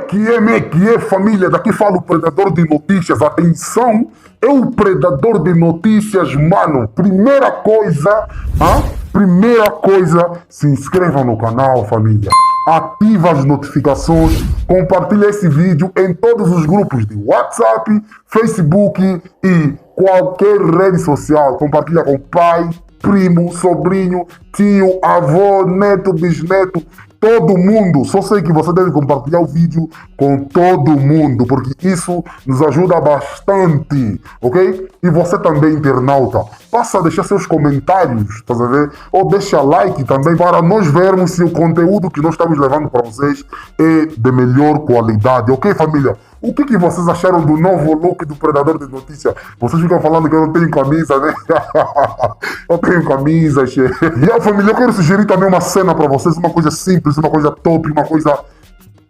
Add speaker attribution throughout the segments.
Speaker 1: Que é, família? Daqui fala o predador de notícias. Atenção, é o predador de notícias, mano. Primeira coisa, se inscreva no canal, família. Ativa as notificações, compartilha esse vídeo em todos os grupos de WhatsApp, Facebook e qualquer rede social. Compartilha com pai, primo, sobrinho, tio, avô, neto, bisneto, todo mundo. Só sei que você deve compartilhar o vídeo com todo mundo, porque isso nos ajuda bastante, ok? E você também, internauta, passa a deixar seus comentários, tá a ver? Ou deixa like também, para nós vermos se o conteúdo que nós estamos levando para vocês é de melhor qualidade, ok, família? O que vocês acharam do novo look do Predador de Notícia? Vocês ficam falando que eu não tenho camisa, né? Eu tenho camisa, chefe. E a família, eu quero sugerir também uma cena para vocês, uma coisa simples, uma coisa top, uma coisa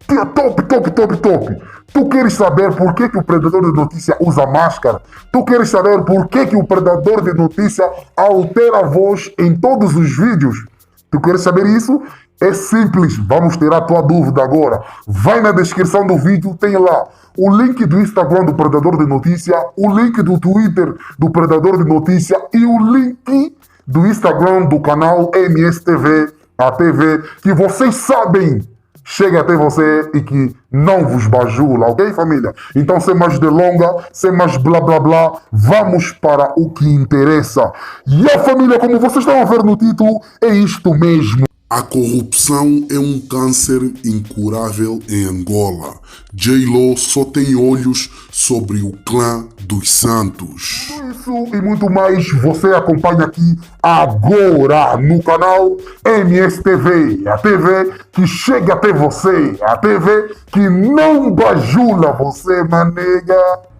Speaker 1: top. Tu queres saber por que o Predador de Notícia usa máscara? Tu queres saber por que o Predador de Notícia altera a voz em todos os vídeos? Tu queres saber isso? É simples, vamos ter a tua dúvida agora. Vai na descrição do vídeo, tem lá o link do Instagram do Predador de Notícia, o link do Twitter do Predador de Notícia e o link do Instagram do canal MSTV, a TV, que vocês sabem, chega até você e que não vos bajula, ok, família? Então, sem mais delonga, sem mais blá blá blá, vamos para o que interessa. E a família, como vocês estão a ver no título, é isto mesmo.
Speaker 2: A corrupção é um câncer incurável em Angola. J-Lo só tem olhos sobre o clã dos Santos.
Speaker 1: Isso e muito mais você acompanha aqui agora no canal MSTV, a TV que chega até você, a TV que não bajula você, manega.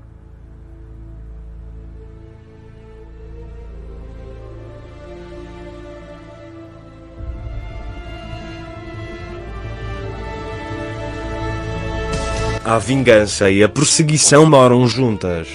Speaker 3: A vingança e a perseguição moram juntas.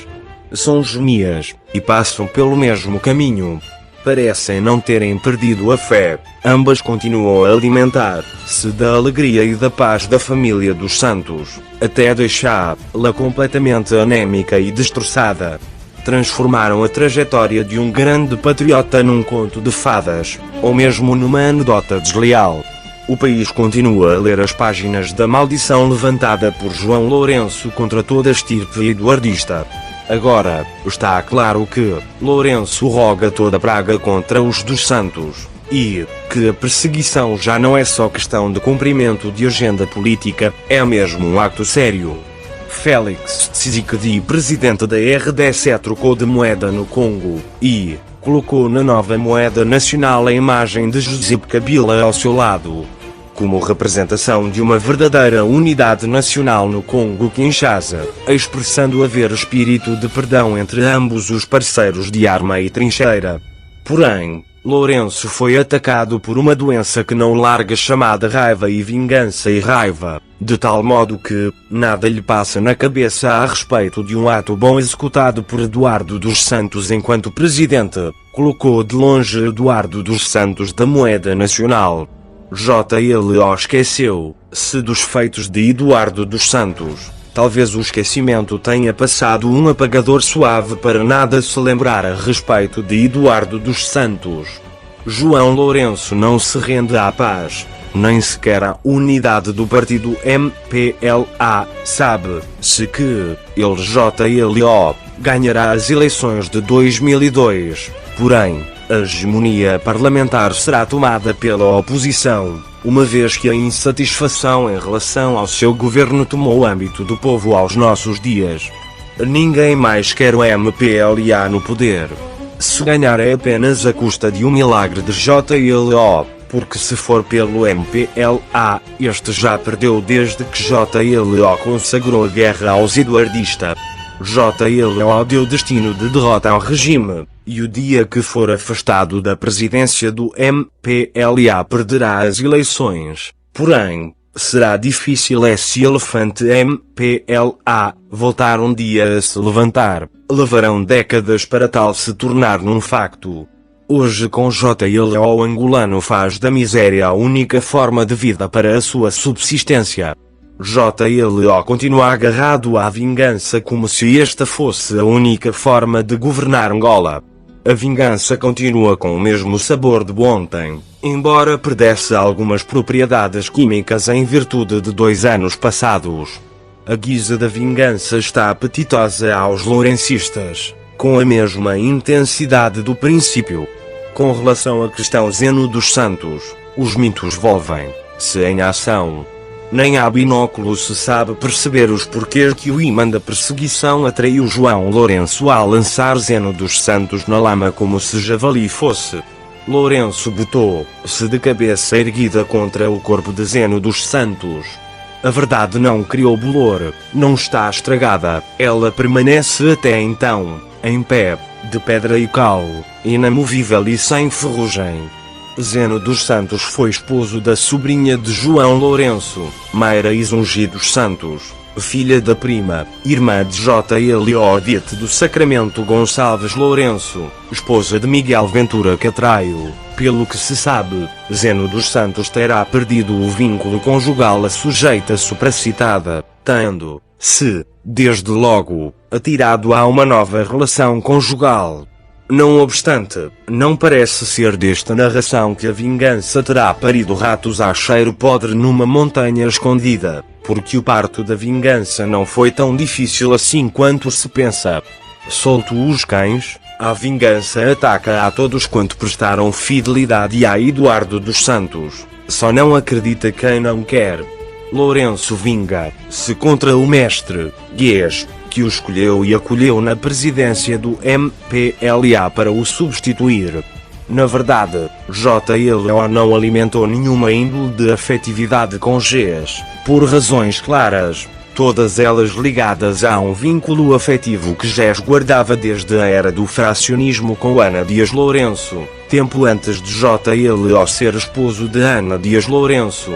Speaker 3: São gêmeas e passam pelo mesmo caminho. Parecem não terem perdido a fé. Ambas continuam a alimentar-se da alegria e da paz da família dos Santos, até deixá-la completamente anémica e destroçada. Transformaram a trajetória de um grande patriota num conto de fadas, ou mesmo numa anedota desleal. O país continua a ler as páginas da maldição levantada por João Lourenço contra toda a estirpe eduardista. Agora, está claro que Lourenço roga toda a praga contra os dos Santos, e que a perseguição já não é só questão de cumprimento de agenda política, é mesmo um acto sério. Félix Tshisekedi, presidente da RDC, trocou de moeda no Congo e colocou na nova moeda nacional a imagem de Joseph Kabila ao seu lado, como representação de uma verdadeira unidade nacional no Congo-Kinshasa, expressando haver espírito de perdão entre ambos os parceiros de arma e trincheira. Porém, Lourenço foi atacado por uma doença que não larga, chamada raiva e vingança e raiva, de tal modo que nada lhe passa na cabeça a respeito de um ato bom executado por Eduardo dos Santos enquanto presidente. Colocou de longe Eduardo dos Santos da moeda nacional. JLO esqueceu-se dos feitos de Eduardo dos Santos. Talvez o esquecimento tenha passado um apagador suave para nada se lembrar a respeito de Eduardo dos Santos. João Lourenço não se rende à paz, nem sequer à unidade do partido MPLA. Sabe-se que ele, JLO, ganhará as eleições de 2002, porém, a hegemonia parlamentar será tomada pela oposição, uma vez que a insatisfação em relação ao seu governo tomou o âmbito do povo aos nossos dias. Ninguém mais quer o MPLA no poder. Se ganhar é apenas à custa de um milagre de JLO, porque se for pelo MPLA, este já perdeu desde que JLO consagrou a guerra aos eduardistas. JLO deu destino de derrota ao regime, e o dia que for afastado da presidência do MPLA perderá as eleições. Porém, será difícil esse elefante MPLA voltar um dia a se levantar. Levarão décadas para tal se tornar num facto. Hoje, com JLO, o angolano faz da miséria a única forma de vida para a sua subsistência. JLO continua agarrado à vingança como se esta fosse a única forma de governar Angola. A vingança continua com o mesmo sabor de ontem, embora perdesse algumas propriedades químicas em virtude de 2 anos passados. A guisa da vingança está apetitosa aos lourencistas, com a mesma intensidade do princípio. Com relação à questão Zeno dos Santos, os mitos volvem-se em ação. Nem a binóculo se sabe perceber os porquês que o imã da perseguição atraiu João Lourenço a lançar Zeno dos Santos na lama como se javali fosse. Lourenço botou-se de cabeça erguida contra o corpo de Zeno dos Santos. A verdade não criou bolor, não está estragada, ela permanece até então, em pé, de pedra e cal, inamovível e sem ferrugem. Zeno dos Santos foi esposo da sobrinha de João Lourenço, Mayra Isungi dos Santos, filha da prima, irmã de JLO Odete do Sacramento Gonçalves Lourenço, esposa de Miguel Ventura Catraio. Pelo que se sabe, Zeno dos Santos terá perdido o vínculo conjugal à sujeita supracitada, tendo-se, desde logo, atirado a uma nova relação conjugal. Não obstante, não parece ser desta narração que a vingança terá parido ratos a cheiro podre numa montanha escondida, porque o parto da vingança não foi tão difícil assim quanto se pensa. Solto os cães, a vingança ataca a todos quanto prestaram fidelidade a Eduardo dos Santos, só não acredita quem não quer. Lourenço vinga-se contra o mestre Guedes, que o escolheu e acolheu na presidência do MPLA para o substituir. Na verdade, JLO não alimentou nenhuma índole de afetividade com Guedes, por razões claras, todas elas ligadas a um vínculo afetivo que Guedes guardava desde a era do fracionismo com Ana Dias Lourenço, tempo antes de JLO ser esposo de Ana Dias Lourenço.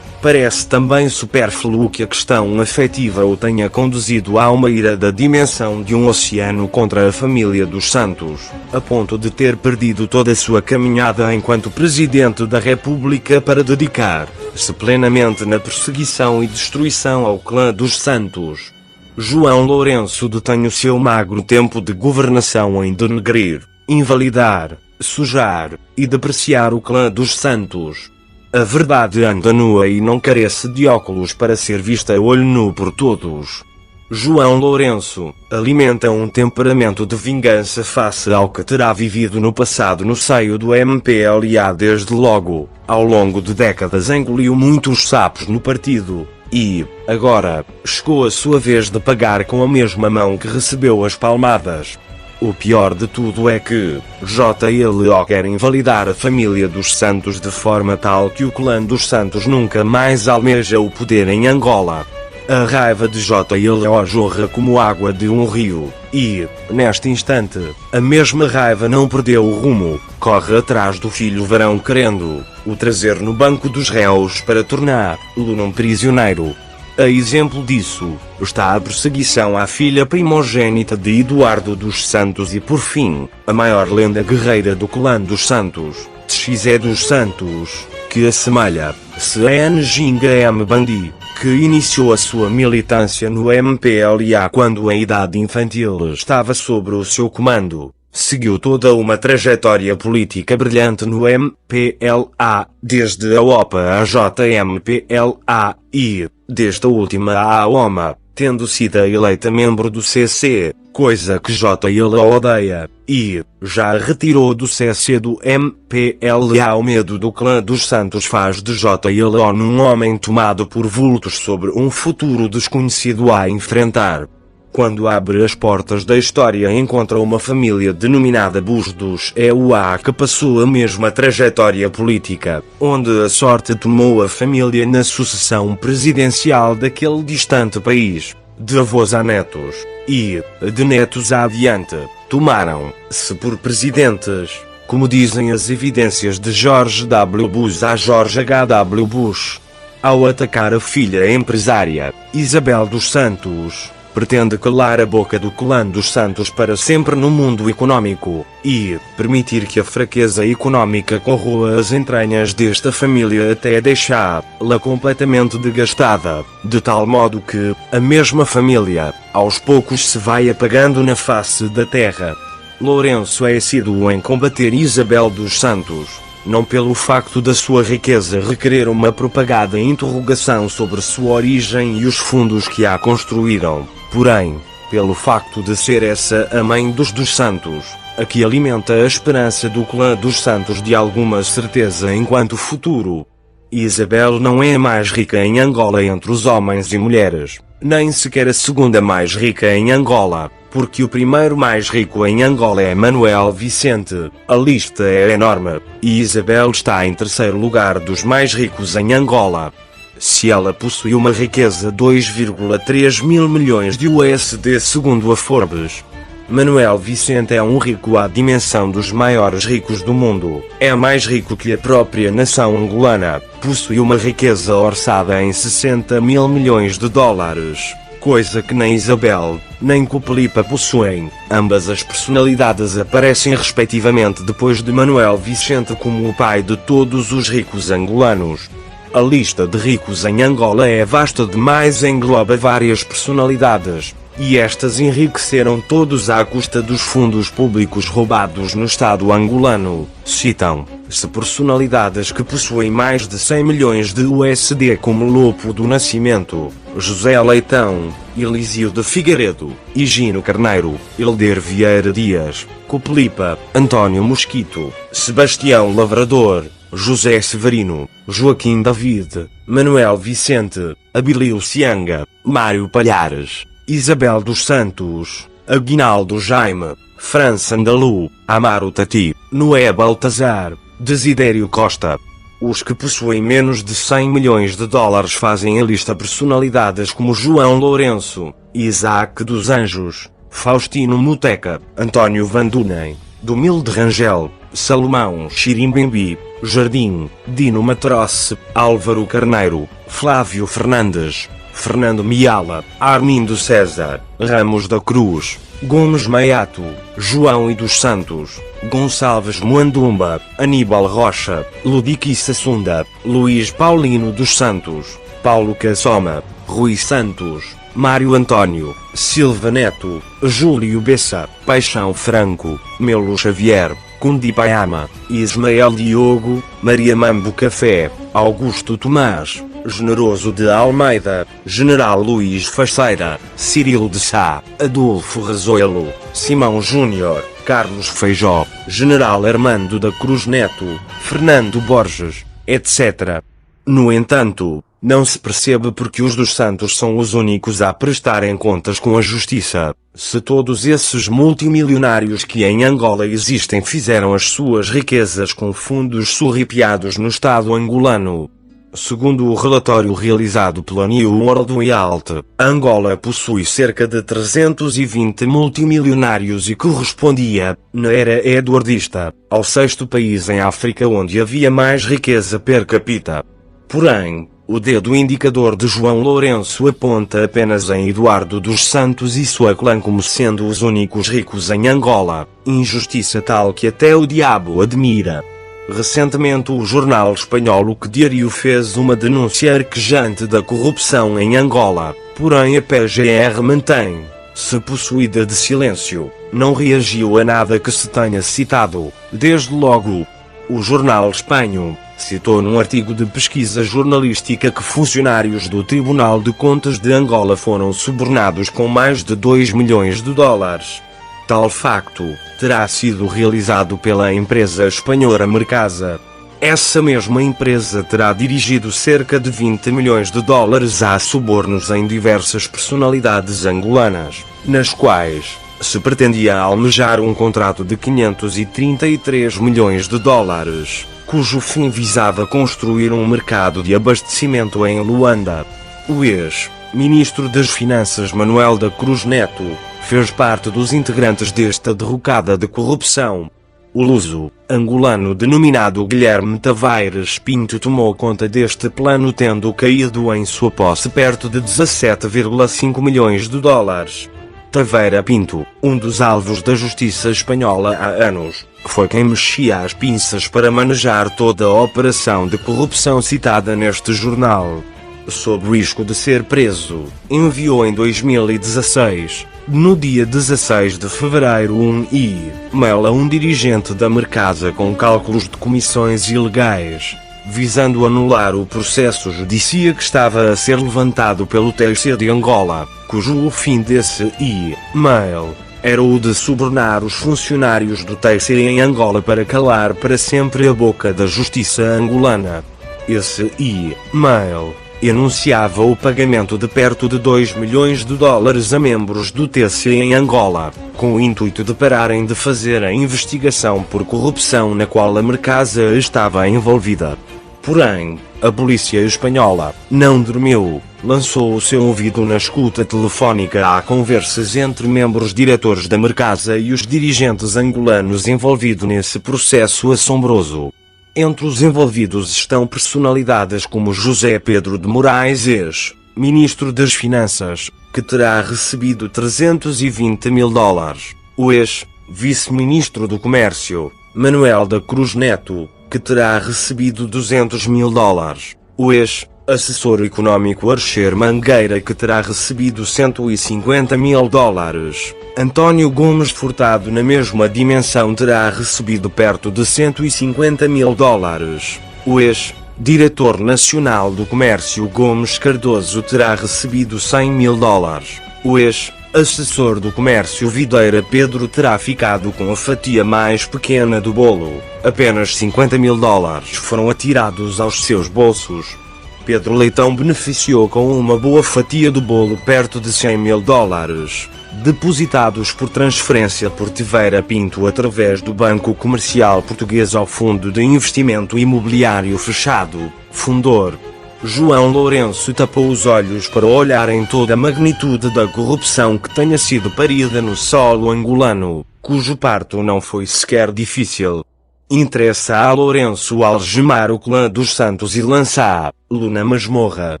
Speaker 3: Parece também supérfluo que a questão afetiva o tenha conduzido a uma ira da dimensão de um oceano contra a família dos Santos, a ponto de ter perdido toda a sua caminhada enquanto Presidente da República para dedicar-se plenamente na perseguição e destruição ao clã dos Santos. João Lourenço detém o seu magro tempo de governação em denegrir, invalidar, sujar e depreciar o clã dos Santos. A verdade anda nua e não carece de óculos para ser vista a olho nu por todos. João Lourenço alimenta um temperamento de vingança face ao que terá vivido no passado no seio do MPLA desde logo, ao longo de décadas engoliu muitos sapos no partido, e, agora, chegou a sua vez de pagar com a mesma mão que recebeu as palmadas. O pior de tudo é que JLO quer invalidar a família dos Santos de forma tal que o clã dos Santos nunca mais almeja o poder em Angola. A raiva de JLO jorra como água de um rio, e, neste instante, a mesma raiva não perdeu o rumo, corre atrás do filho varão querendo o trazer no banco dos réus para torná-lo num prisioneiro. A exemplo disso, está a perseguição à filha primogênita de Eduardo dos Santos e por fim, a maior lenda guerreira do clã dos Santos, Txé dos Santos, que assemelha-se a Nginga M. Bandi, que iniciou a sua militância no MPLA quando a idade infantil estava sob o seu comando. Seguiu toda uma trajetória política brilhante no MPLA, desde a OPA à JMPLA e, desta última à OMA, tendo sido eleita membro do CC, coisa que JLO odeia, e já retirou do CC do MPLA. O medo do clã dos Santos faz de JLO num homem tomado por vultos sobre um futuro desconhecido a enfrentar. Quando abre as portas da história encontra uma família denominada Bustos EUA que passou a mesma trajetória política, onde a sorte tomou a família na sucessão presidencial daquele distante país, de avós a netos, e, de netos a adiante, tomaram-se por presidentes, como dizem as evidências de George W. Bush a George H.W. Bush. Ao atacar a filha empresária, Isabel dos Santos, pretende calar a boca do clã dos Santos para sempre no mundo econômico, e permitir que a fraqueza econômica corroa as entranhas desta família até deixá-la completamente desgastada, de tal modo que a mesma família, aos poucos se vai apagando na face da terra. Lourenço é assíduo em combater Isabel dos Santos, não pelo facto da sua riqueza requerer uma propagada interrogação sobre sua origem e os fundos que a construíram, porém, pelo facto de ser essa a mãe dos Santos, a que alimenta a esperança do clã dos Santos de alguma certeza enquanto futuro. Isabel não é a mais rica em Angola entre os homens e mulheres, nem sequer a segunda mais rica em Angola, porque o primeiro mais rico em Angola é Manuel Vicente. A lista é enorme, e Isabel está em terceiro lugar dos mais ricos em Angola. Se ela possui uma riqueza 2,3 mil milhões de USD segundo a Forbes, Manuel Vicente é um rico à dimensão dos maiores ricos do mundo. É mais rico que a própria nação angolana, possui uma riqueza orçada em 60 mil milhões de dólares. Coisa que nem Isabel, nem Cupelipa possuem. Ambas as personalidades aparecem respectivamente depois de Manuel Vicente como o pai de todos os ricos angolanos. A lista de ricos em Angola é vasta demais e engloba várias personalidades, e estas enriqueceram todos à custa dos fundos públicos roubados no Estado angolano. Citam-se personalidades que possuem mais de 100 milhões de USD como Lopo do Nascimento, José Leitão, Elísio de Figueiredo, Higino Carneiro, Helder Vieira Dias, Cupelipa, António Mosquito, Sebastião Lavrador, José Severino, Joaquim David, Manuel Vicente, Abilio Cianga, Mário Palhares, Isabel dos Santos, Aguinaldo Jaime, França Andalu, Amaro Tati, Noé Baltazar, Desidério Costa. Os que possuem menos de 100 milhões de dólares fazem a lista personalidades como João Lourenço, Isaac dos Anjos, Faustino Muteca, António Van Dunen, Domilde Rangel, Salomão Chirimbimbi, Jardim, Dino Matroce, Álvaro Carneiro, Flávio Fernandes, Fernando Miala, Armindo César, Ramos da Cruz, Gomes Maiato, João e dos Santos, Gonçalves Muandumba, Aníbal Rocha, Ludique Sassunda, Luís Paulino dos Santos, Paulo Cassoma, Rui Santos, Mário Antônio, Silva Neto, Júlio Bessa, Paixão Franco, Melo Xavier, Kundi Payama, Ismael Diogo, Maria Mambo Café, Augusto Tomás, Generoso de Almeida, General Luís Faceira, Cirilo de Sá, Adolfo Razoelo, Simão Júnior, Carlos Feijó, General Armando da Cruz Neto, Fernando Borges, etc. No entanto, não se percebe porque os dos Santos são os únicos a prestarem contas com a justiça, se todos esses multimilionários que em Angola existem fizeram as suas riquezas com fundos surripiados no Estado angolano. Segundo o relatório realizado pela New World Wealth, Angola possui cerca de 320 multimilionários e correspondia, na era eduardista, ao sexto país em África onde havia mais riqueza per capita. Porém, o dedo indicador de João Lourenço aponta apenas em Eduardo dos Santos e sua clã como sendo os únicos ricos em Angola, injustiça tal que até o diabo admira. Recentemente o jornal espanhol O Que Diário fez uma denúncia arquejante da corrupção em Angola, porém a PGR mantém-se possuída de silêncio, não reagiu a nada que se tenha citado. Desde logo, o jornal espanhol citou num artigo de pesquisa jornalística que funcionários do Tribunal de Contas de Angola foram subornados com mais de 2 milhões de dólares. Tal facto terá sido realizado pela empresa espanhola Mercasa. Essa mesma empresa terá dirigido cerca de 20 milhões de dólares a subornos em diversas personalidades angolanas, nas quais se pretendia almejar um contrato de 533 milhões de dólares, cujo fim visava construir um mercado de abastecimento em Luanda. O ex-ministro das Finanças Manuel da Cruz Neto fez parte dos integrantes desta derrocada de corrupção. O luso angolano denominado Guilherme Tavares Pinto tomou conta deste plano, tendo caído em sua posse perto de 17,5 milhões de dólares. Taveira Pinto, um dos alvos da justiça espanhola há anos, foi quem mexia as pinças para manejar toda a operação de corrupção citada neste jornal. Sob risco de ser preso, enviou em 2016, no dia 16 de fevereiro, um e-mail a um dirigente da Mercasa com cálculos de comissões ilegais, visando anular o processo judicial que estava a ser levantado pelo TSE de Angola, cujo fim desse e-mail era o de subornar os funcionários do TSE em Angola para calar para sempre a boca da justiça angolana. Esse e-mail enunciava o pagamento de perto de 2 milhões de dólares a membros do TSE em Angola, com o intuito de pararem de fazer a investigação por corrupção na qual a Mercasa estava envolvida. Porém, a polícia espanhola não dormiu, lançou o seu ouvido na escuta telefónica a conversas entre membros diretores da Mercasa e os dirigentes angolanos envolvidos nesse processo assombroso. Entre os envolvidos estão personalidades como José Pedro de Moraes, ex-ministro das Finanças, que terá recebido 320 mil dólares, o ex-vice-ministro do Comércio, Manuel da Cruz Neto, que terá recebido 200 mil dólares, o ex-assessor econômico Archer Mangueira, que terá recebido 150 mil dólares. António Gomes Furtado, na mesma dimensão, terá recebido perto de 150 mil dólares. O ex-diretor nacional do Comércio Gomes Cardoso terá recebido 100 mil dólares. O ex-assessor do Comércio Videira Pedro terá ficado com a fatia mais pequena do bolo. Apenas 50 mil dólares foram atirados aos seus bolsos. Pedro Leitão beneficiou com uma boa fatia do bolo, perto de 100 mil dólares, depositados por transferência por Taveira Pinto através do Banco Comercial Português ao Fundo de Investimento Imobiliário Fechado, Fundor. João Lourenço tapou os olhos para olhar em toda a magnitude da corrupção que tenha sido parida no solo angolano, cujo parto não foi sequer difícil. Interessa a Lourenço algemar o clã dos Santos e lançá-lo na masmorra.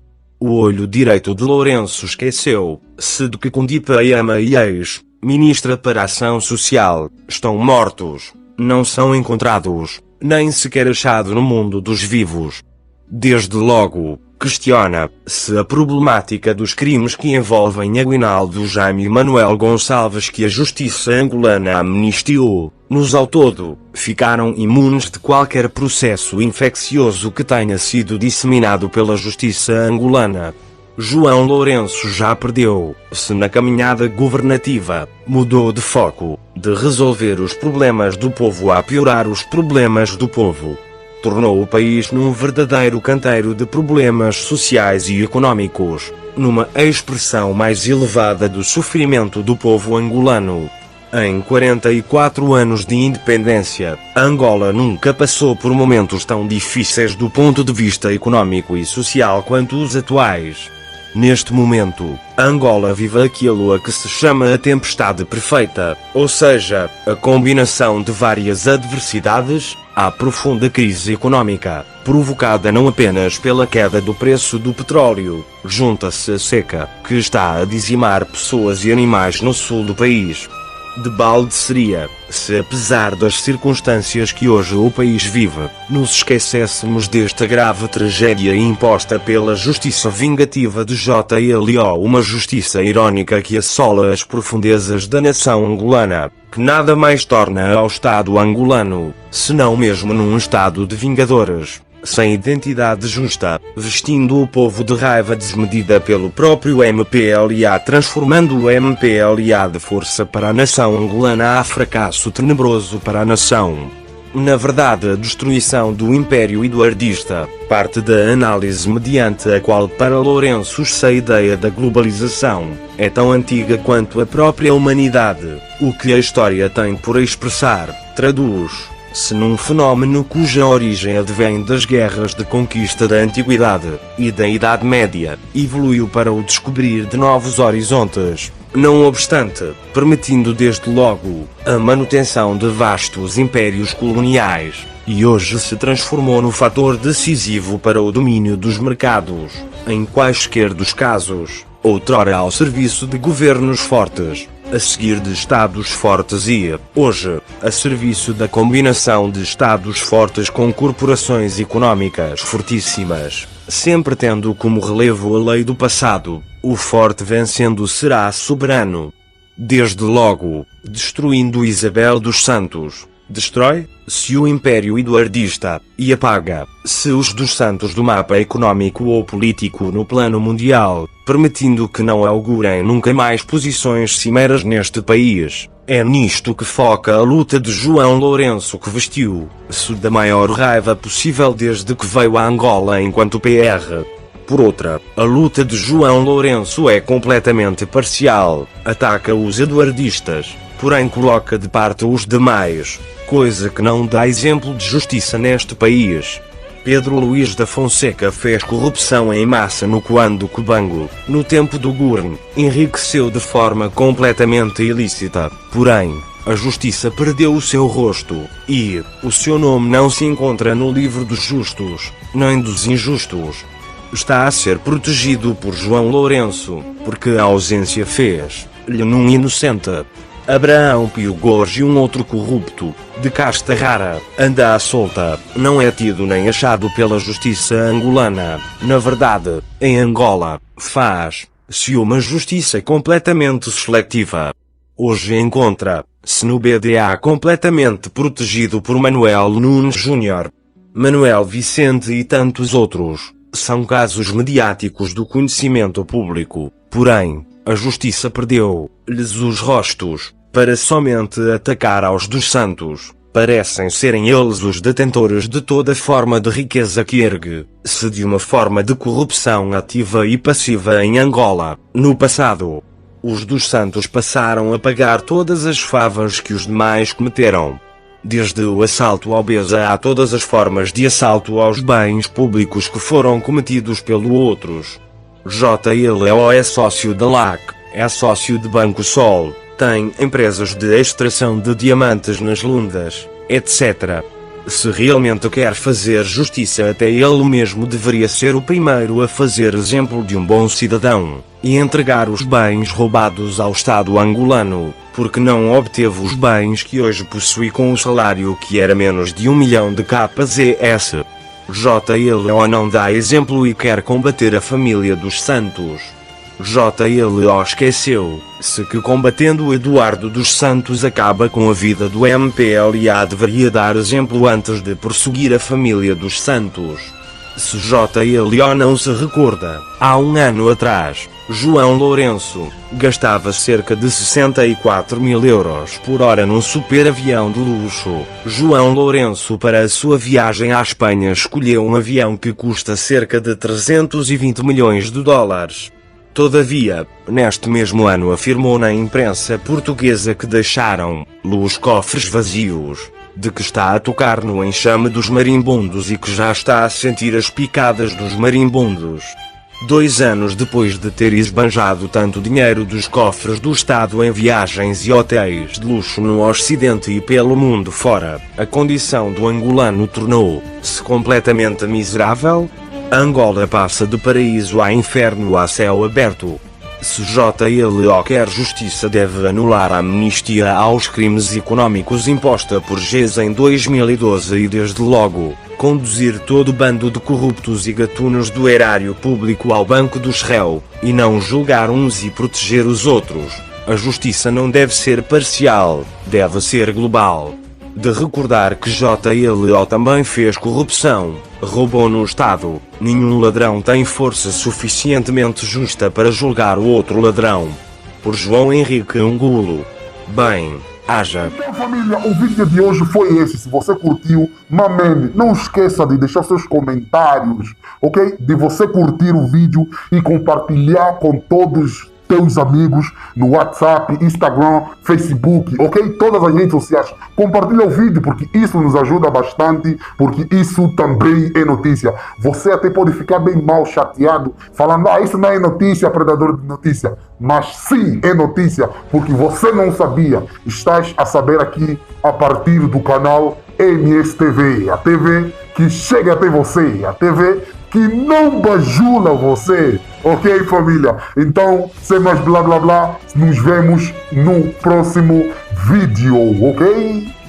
Speaker 3: O olho direito de Lourenço esqueceu-se de que Condipa Iama e ex-ministra para a Ação Social estão mortos, não são encontrados, nem sequer achados no mundo dos vivos. Desde logo, questiona-se a problemática dos crimes que envolvem Aguinaldo Jaime e Manuel Gonçalves, que a justiça angolana amnistiou. Nos ao todo, ficaram imunes de qualquer processo infeccioso que tenha sido disseminado pela justiça angolana. João Lourenço já perdeu-se na caminhada governativa, mudou de foco, de resolver os problemas do povo a piorar os problemas do povo. Tornou o país num verdadeiro canteiro de problemas sociais e econômicos, numa expressão mais elevada do sofrimento do povo angolano. Em 44 anos de independência, Angola nunca passou por momentos tão difíceis do ponto de vista econômico e social quanto os atuais. Neste momento, Angola vive aquilo a que se chama a tempestade perfeita, ou seja, a combinação de várias adversidades. A profunda crise econômica, provocada não apenas pela queda do preço do petróleo, junta-se a seca, que está a dizimar pessoas e animais no sul do país. De balde seria, se apesar das circunstâncias que hoje o país vive, nos esquecêssemos desta grave tragédia imposta pela justiça vingativa de JLO, uma justiça irónica que assola as profundezas da nação angolana, que nada mais torna ao Estado angolano, senão mesmo num estado de vingadores, sem identidade justa, vestindo o povo de raiva desmedida pelo próprio MPLA, transformando o MPLA de força para a nação angolana a fracasso tenebroso para a nação. Na verdade, a destruição do Império Eduardista, parte da análise mediante a qual para Lourenço a ideia da globalização é tão antiga quanto a própria humanidade. O que a história tem por expressar, traduz-se num fenómeno cuja origem advém das guerras de conquista da Antiguidade e da Idade Média, evoluiu para o descobrir de novos horizontes, não obstante, permitindo desde logo a manutenção de vastos impérios coloniais, e hoje se transformou no fator decisivo para o domínio dos mercados, em quaisquer dos casos, outrora ao serviço de governos fortes, a seguir de Estados fortes e, hoje, a serviço da combinação de Estados fortes com corporações económicas fortíssimas, sempre tendo como relevo a lei do passado: o forte vencendo será soberano. Desde logo, destruindo Isabel dos Santos, destrói-se o Império Eduardista, e apaga-se os dos Santos do mapa económico ou político no plano mundial, permitindo que não augurem nunca mais posições cimeras neste país. É nisto que foca a luta de João Lourenço, que vestiu-se da maior raiva possível desde que veio a Angola enquanto PR. Por outra, a luta de João Lourenço é completamente parcial, ataca os eduardistas, porém coloca de parte os demais, coisa que não dá exemplo de justiça neste país. Pedro Luís da Fonseca fez corrupção em massa no Coando Cubango, no tempo do Gurn, enriqueceu de forma completamente ilícita, porém, a justiça perdeu o seu rosto, e o seu nome não se encontra no livro dos justos, nem dos injustos. Está a ser protegido por João Lourenço, porque a ausência fez-lhe num inocente. Abraão Pio Gorge, um outro corrupto, de casta rara, anda à solta, não é tido nem achado pela justiça angolana. Na verdade, em Angola, faz-se uma justiça completamente seletiva. Hoje encontra-se no BDA completamente protegido por Manuel Nunes Júnior, Manuel Vicente e tantos outros. São casos mediáticos do conhecimento público, porém, a justiça perdeu-lhes os rostos, para somente atacar aos dos santos. Parecem serem eles os detentores de toda forma de riqueza que ergue-se de uma forma de corrupção ativa e passiva em Angola. No passado, os dos santos passaram a pagar todas as favas que os demais cometeram. Desde o assalto ao Beza a todas as formas de assalto aos bens públicos que foram cometidos pelos outros. JLO é sócio da LAC, é sócio de Banco Sol, tem empresas de extração de diamantes nas Lundas, etc. Se realmente quer fazer justiça, até ele mesmo deveria ser o primeiro a fazer exemplo de um bom cidadão, e entregar os bens roubados ao Estado angolano, porque não obteve os bens que hoje possui com o salário que era menos de 1 milhão de KZS. JLO não dá exemplo e quer combater a família dos Santos. JLO esqueceu-se que combatendo Eduardo dos Santos acaba com a vida do MPLA. Deveria dar exemplo antes de perseguir a família dos Santos. Se JLO não se recorda, há um ano atrás, João Lourenço gastava cerca de 64 mil euros por hora num superavião de luxo. João Lourenço, para a sua viagem à Espanha, escolheu um avião que custa cerca de 320 milhões de dólares. Todavia, neste mesmo ano afirmou na imprensa portuguesa que deixaram-lhe os cofres vazios, de que está a tocar no enxame dos marimbondos e que já está a sentir as picadas dos marimbondos. 2 anos depois de ter esbanjado tanto dinheiro dos cofres do Estado em viagens e hotéis de luxo no Ocidente e pelo mundo fora, a condição do angolano tornou-se completamente miserável. Angola passa de paraíso a inferno a céu aberto. Se JLO quer justiça, deve anular a amnistia aos crimes económicos imposta por GES em 2012 e desde logo conduzir todo o bando de corruptos e gatunos do erário público ao banco dos réus, e não julgar uns e proteger os outros. A justiça não deve ser parcial, deve ser global. De recordar que JLO também fez corrupção, roubou no Estado. Nenhum ladrão tem força suficientemente justa para julgar o outro ladrão. Por João Henrique Angulo. Bem, haja.
Speaker 1: Então, família, o vídeo de hoje foi esse. Se você curtiu, mamene, não esqueça de deixar seus comentários, ok? De você curtir o vídeo e compartilhar com todos teus amigos no WhatsApp, Instagram, Facebook, ok? Todas as redes sociais. Compartilha o vídeo porque isso nos ajuda bastante, porque isso também é notícia. Você até pode ficar bem mal chateado, falando, isso não é notícia, predador de notícia. Mas sim, é notícia, porque você não sabia. Estás a saber aqui a partir do canal MSTV, a TV que chega até você, a TV que não bajula você, ok, família? Então, sem mais blá blá blá, nos vemos no próximo vídeo, ok?